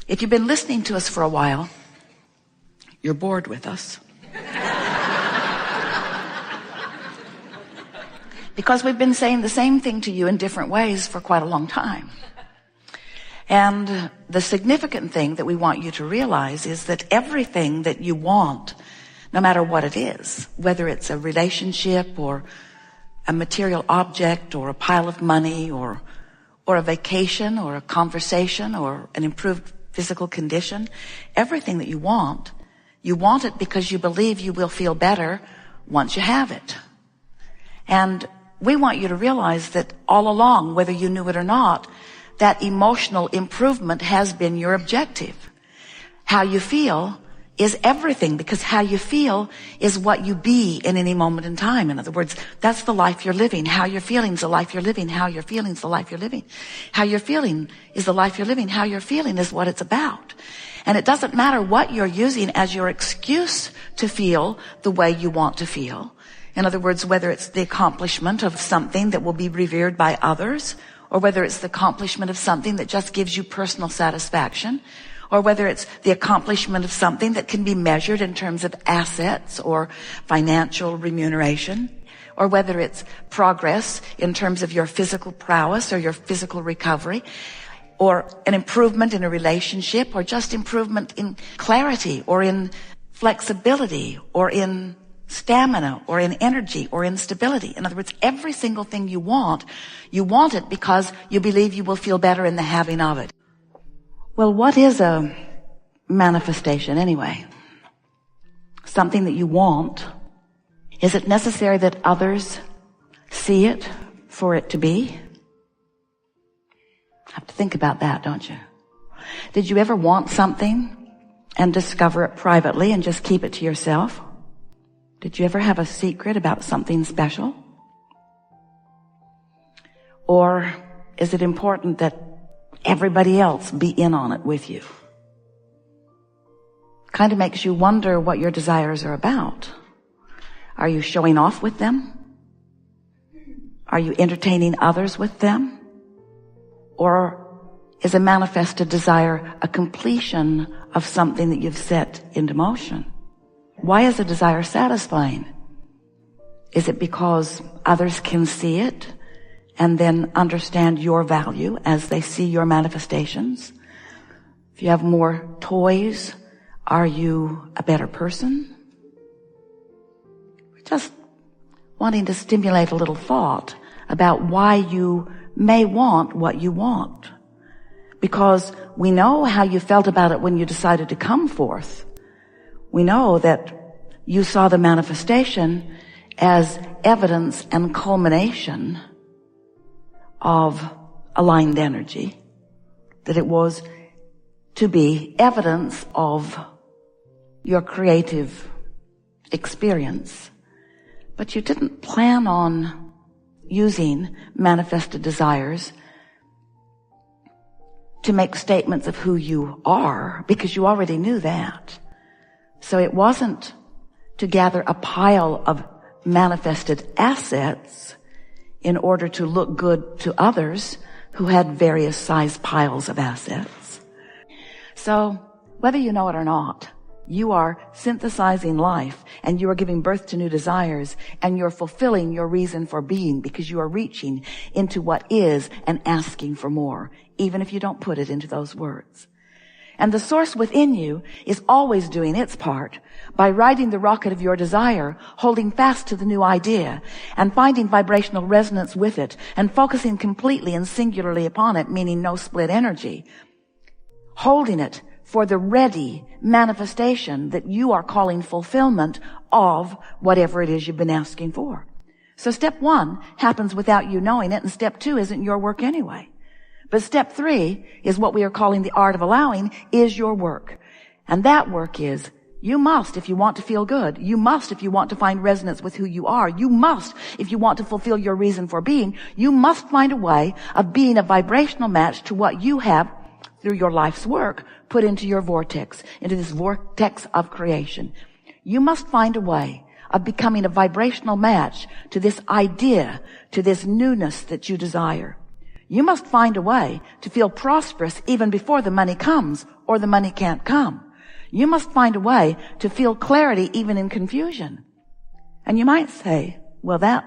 If you've been listening to us for a while, you're bored with us. Because we've been saying the same thing to you in different ways for quite a long time. And the significant thing that we want you to realize is that everything that you want, no matter what it is, whether it's a relationship or a material object or a pile of money or a vacation or a conversation or an improved physical condition, everything that you want it because you believe you will feel better once you have it. And we want you to realize that all along, whether you knew it or not, that emotional improvement has been your objective. How you feel is everything, because how you feel is what you be in any moment in time. In other words, that's the life you're living. How you're feeling is the life you're living. How you're feeling is the life you're living. How you're feeling is the life you're living. How you're feeling is what it's about. And it doesn't matter what you're using as your excuse to feel the way you want to feel. In other words, whether it's the accomplishment of something that will be revered by others, or whether it's the accomplishment of something that just gives you personal satisfaction, or whether it's the accomplishment of something that can be measured in terms of assets or financial remuneration, or whether it's progress in terms of your physical prowess or your physical recovery, or an improvement in a relationship, or just improvement in clarity or in flexibility or in stamina or in energy or in stability. In other words, every single thing you want it because you believe you will feel better in the having of it. Well, what is a manifestation anyway? Something that you want. Is it necessary that others see it for it to be? Have to think about that, don't you? Did you ever want something and discover it privately and just keep it to yourself? Did you ever have a secret about something special? Or is it important that everybody else be in on it with you? Kind of makes you wonder what your desires are about. Are you showing off with them? Are you entertaining others with them? Or is a manifested desire a completion of something that you've set into motion? Why is a desire satisfying? Is it because others can see it and then understand your value as they see your manifestations? If you have more toys, are you a better person? Just wanting to stimulate a little thought about why you may want what you want. Because we know how you felt about it when you decided to come forth. We know that you saw the manifestation as evidence and culmination of aligned energy, that it was to be evidence of your creative experience. But you didn't plan on using manifested desires to make statements of who you are, because you already knew that. So it wasn't to gather a pile of manifested assets in order to look good to others who had various size piles of assets. So whether you know it or not, you are synthesizing life, and you are giving birth to new desires, and you're fulfilling your reason for being, because you are reaching into what is and asking for more, even if you don't put it into those words. And the source within you is always doing its part by riding the rocket of your desire, holding fast to the new idea, and finding vibrational resonance with it, and focusing completely and singularly upon it, meaning no split energy, holding it for the ready manifestation that you are calling fulfillment of whatever it is you've been asking for. So step 1 happens without you knowing it, and step 2 isn't your work anyway. But step 3 is what we are calling the art of allowing, is your work. And that work is, you must, if you want to feel good. You must, if you want to find resonance with who you are. You must, if you want to fulfill your reason for being. You must find a way of being a vibrational match to what you have, through your life's work, put into your vortex, into this vortex of creation. You must find a way of becoming a vibrational match to this idea, to this newness that you desire. You must find a way to feel prosperous even before the money comes or the money can't come. You must find a way to feel clarity even in confusion. And you might say, well, that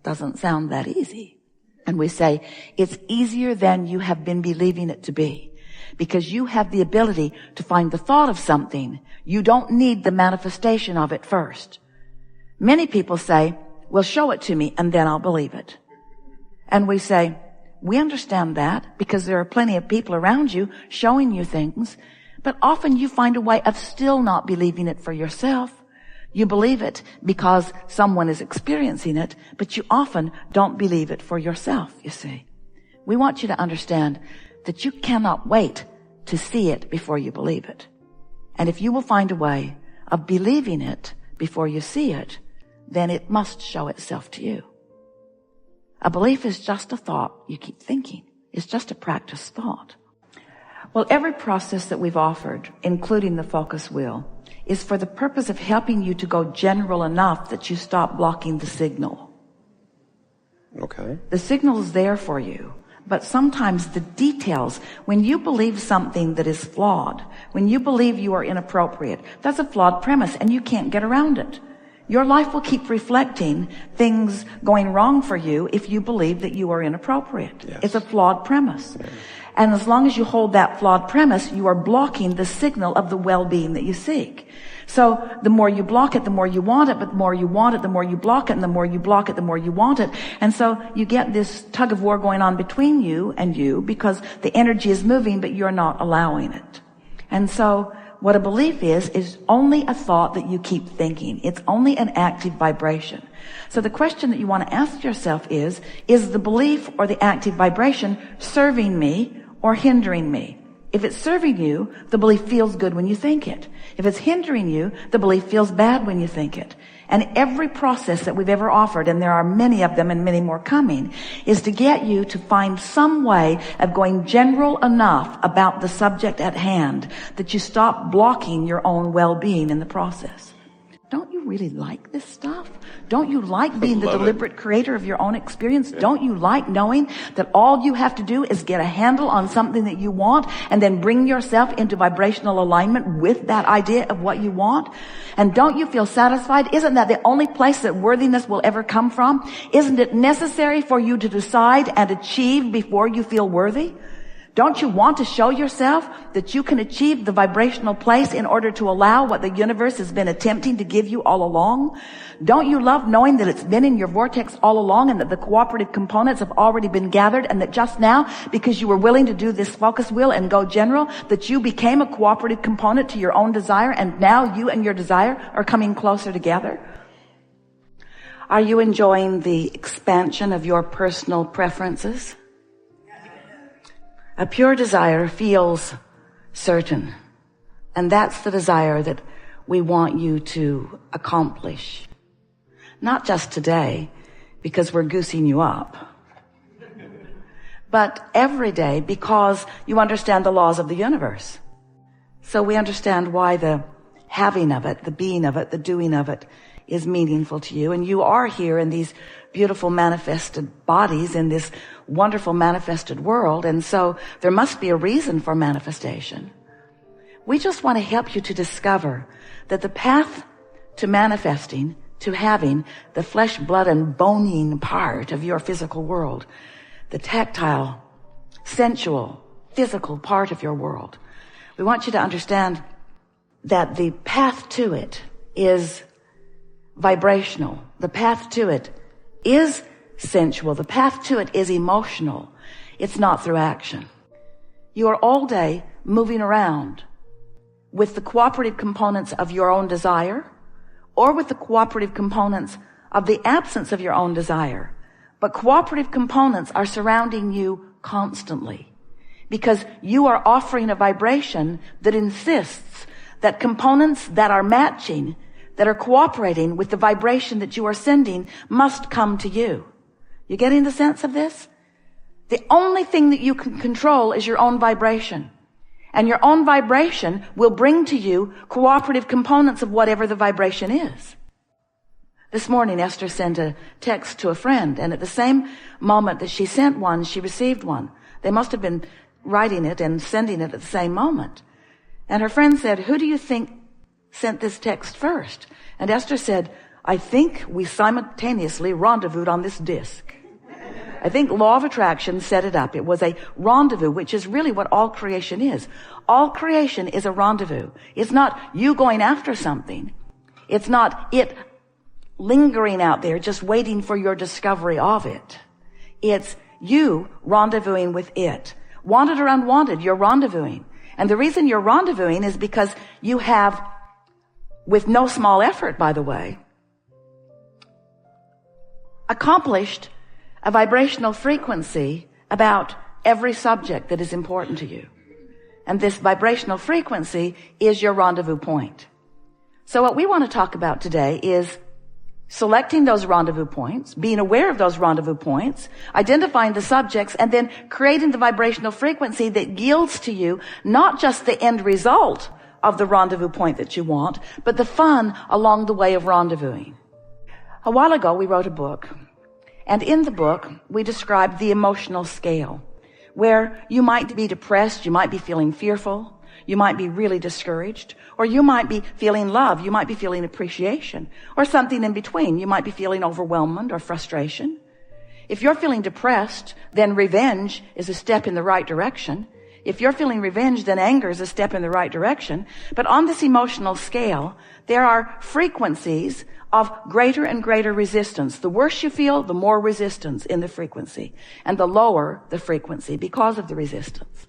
doesn't sound that easy. And we say, it's easier than you have been believing it to be, because you have the ability to find the thought of something. You don't need the manifestation of it first. Many people say, well, show it to me and then I'll believe it. And we say, we understand that because there are plenty of people around you showing you things, but often you find a way of still not believing it for yourself. You believe it because someone is experiencing it, but you often don't believe it for yourself, you see. We want you to understand that you cannot wait to see it before you believe it. And if you will find a way of believing it before you see it, then it must show itself to you. A belief is just a thought you keep thinking. It's just a practice thought. Well, every process that we've offered, including the focus wheel, is for the purpose of helping you to go general enough that you stop blocking the signal. Okay. The signal is there for you, but sometimes the details, when you believe something that is flawed, when you believe you are inappropriate, that's a flawed premise and you can't get around it. Your life will keep reflecting things going wrong for you if you believe that you are inappropriate. Yes. It's a flawed premise. Yeah. And as long as you hold that flawed premise, you are blocking the signal of the well-being that you seek. So the more you block it, the more you want it, but the more you want it, the more you block it, and the more you block it, the more you want it. And so you get this tug of war going on between you and you because the energy is moving, but you're not allowing it. And so what a belief is only a thought that you keep thinking. It's only an active vibration. So the question that you want to ask yourself is the belief or the active vibration serving me or hindering me? If it's serving you, the belief feels good when you think it. If it's hindering you, the belief feels bad when you think it. And every process that we've ever offered, and there are many of them and many more coming, is to get you to find some way of going general enough about the subject at hand that you stop blocking your own well-being in the process. Don't you really like this stuff? Don't you like being the deliberate creator of your own experience? Yeah. Don't you like knowing that all you have to do is get a handle on something that you want and then bring yourself into vibrational alignment with that idea of what you want? And don't you feel satisfied? Isn't that the only place that worthiness will ever come from? Isn't it necessary for you to decide and achieve before you feel worthy? Don't you want to show yourself that you can achieve the vibrational place in order to allow what the universe has been attempting to give you all along? Don't you love knowing that it's been in your vortex all along and that the cooperative components have already been gathered and that just now, because you were willing to do this focus wheel and go general, that you became a cooperative component to your own desire and now you and your desire are coming closer together? Are you enjoying the expansion of your personal preferences? A pure desire feels certain, and that's the desire that we want you to accomplish. Not just today, because we're goosing you up, but every day because you understand the laws of the universe. So we understand why the having of it, the being of it, the doing of it is meaningful to you. And you are here in these beautiful manifested bodies in this wonderful manifested world. And so there must be a reason for manifestation. We just want to help you to discover that the path to manifesting, to having the flesh, blood, and boning part of your physical world, the tactile, sensual, physical part of your world, we want you to understand that the path to it is vibrational. The path to it is sensual. The path to it is emotional. It's not through action. You are all day moving around with the cooperative components of your own desire or with the cooperative components of the absence of your own desire. But cooperative components are surrounding you constantly because you are offering a vibration that insists that components that are matching, that are cooperating with the vibration that you are sending must come to you. You getting the sense of this? The only thing that you can control is your own vibration. And your own vibration will bring to you cooperative components of whatever the vibration is. This morning, Esther sent a text to a friend, and at the same moment that she sent one, she received one. They must have been writing it and sending it at the same moment. And her friend said, "Who do you think sent this text first?" And Esther said, "I think we simultaneously rendezvoused on this disc." I think law of attraction set it up. It was a rendezvous, which is really what all creation is. All creation is a rendezvous. It's not you going after something. It's not it lingering out there just waiting for your discovery of it. It's you rendezvousing with it. Wanted or unwanted, you're rendezvousing. And the reason you're rendezvousing is because you have, with no small effort, by the way, accomplished a vibrational frequency about every subject that is important to you. And this vibrational frequency is your rendezvous point. So what we want to talk about today is selecting those rendezvous points, being aware of those rendezvous points, identifying the subjects, and then creating the vibrational frequency that yields to you not just the end result of the rendezvous point that you want, but the fun along the way of rendezvousing. A while ago, we wrote a book. And in the book, we described the emotional scale, where you might be depressed, you might be feeling fearful, you might be really discouraged, or you might be feeling love, you might be feeling appreciation, or something in between. You might be feeling overwhelmed or frustration. If you're feeling depressed, then revenge is a step in the right direction. If you're feeling revenge, then anger is a step in the right direction. But on this emotional scale, there are frequencies of greater and greater resistance. The worse you feel, the more resistance in the frequency, and the lower the frequency because of the resistance.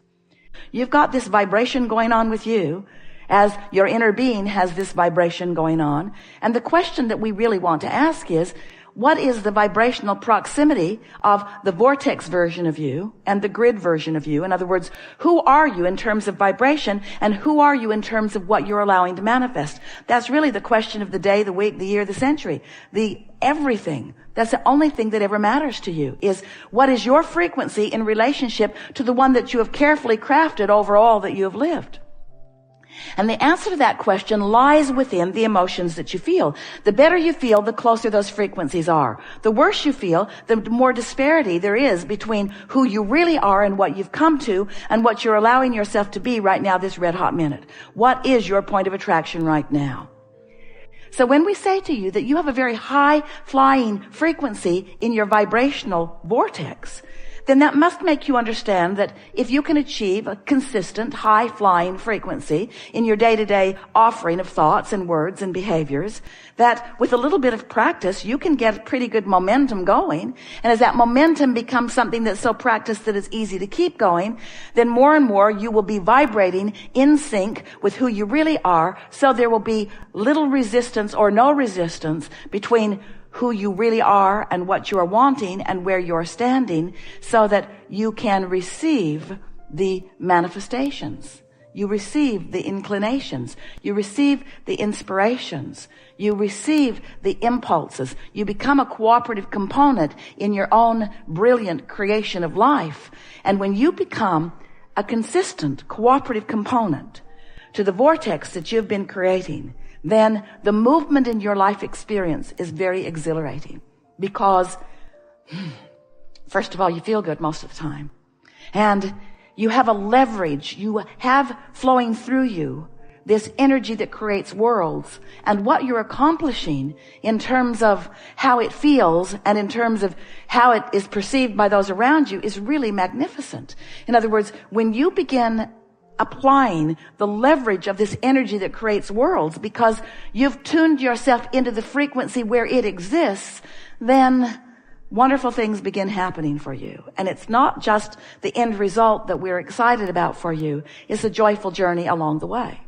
You've got this vibration going on with you as your inner being has this vibration going on. And the question that we really want to ask is, what is the vibrational proximity of the vortex version of you and the grid version of you? In other words, who are you in terms of vibration, and who are you in terms of what you're allowing to manifest? That's really the question of the day, the week, the year, the century, the everything. That's the only thing that ever matters to you, is what is your frequency in relationship to the one that you have carefully crafted over all that you have lived. And the answer to that question lies within the emotions that you feel. The better you feel, the closer those frequencies are. The worse you feel, the more disparity there is between who you really are and what you've come to and what you're allowing yourself to be right now, this red hot minute. What is your point of attraction right now? So when we say to you that you have a very high flying frequency in your vibrational vortex, then that must make you understand that if you can achieve a consistent high-flying frequency in your day-to-day offering of thoughts and words and behaviors, that with a little bit of practice, you can get pretty good momentum going. And as that momentum becomes something that's so practiced that it's easy to keep going, then more and more you will be vibrating in sync with who you really are, so there will be little resistance or no resistance between who you really are and what you are wanting and where you're standing, so that you can receive the manifestations. You receive the inclinations. You receive the inspirations. You receive the impulses. You become a cooperative component in your own brilliant creation of life. And when you become a consistent cooperative component to the vortex that you've been creating, then the movement in your life experience is very exhilarating, because first of all, you feel good most of the time, and you have a leverage, you have flowing through you this energy that creates worlds, and what you're accomplishing in terms of how it feels and in terms of how it is perceived by those around you is really magnificent. In other words, when you begin applying the leverage of this energy that creates worlds, because you've tuned yourself into the frequency where it exists, then wonderful things begin happening for you. And it's not just the end result that we're excited about for you. It's a joyful journey along the way.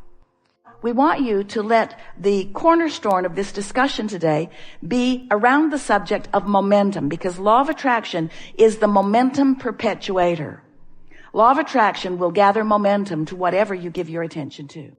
We want you to let the cornerstone of this discussion today be around the subject of momentum, because law of attraction is the momentum perpetuator. Law of attraction will gather momentum to whatever you give your attention to.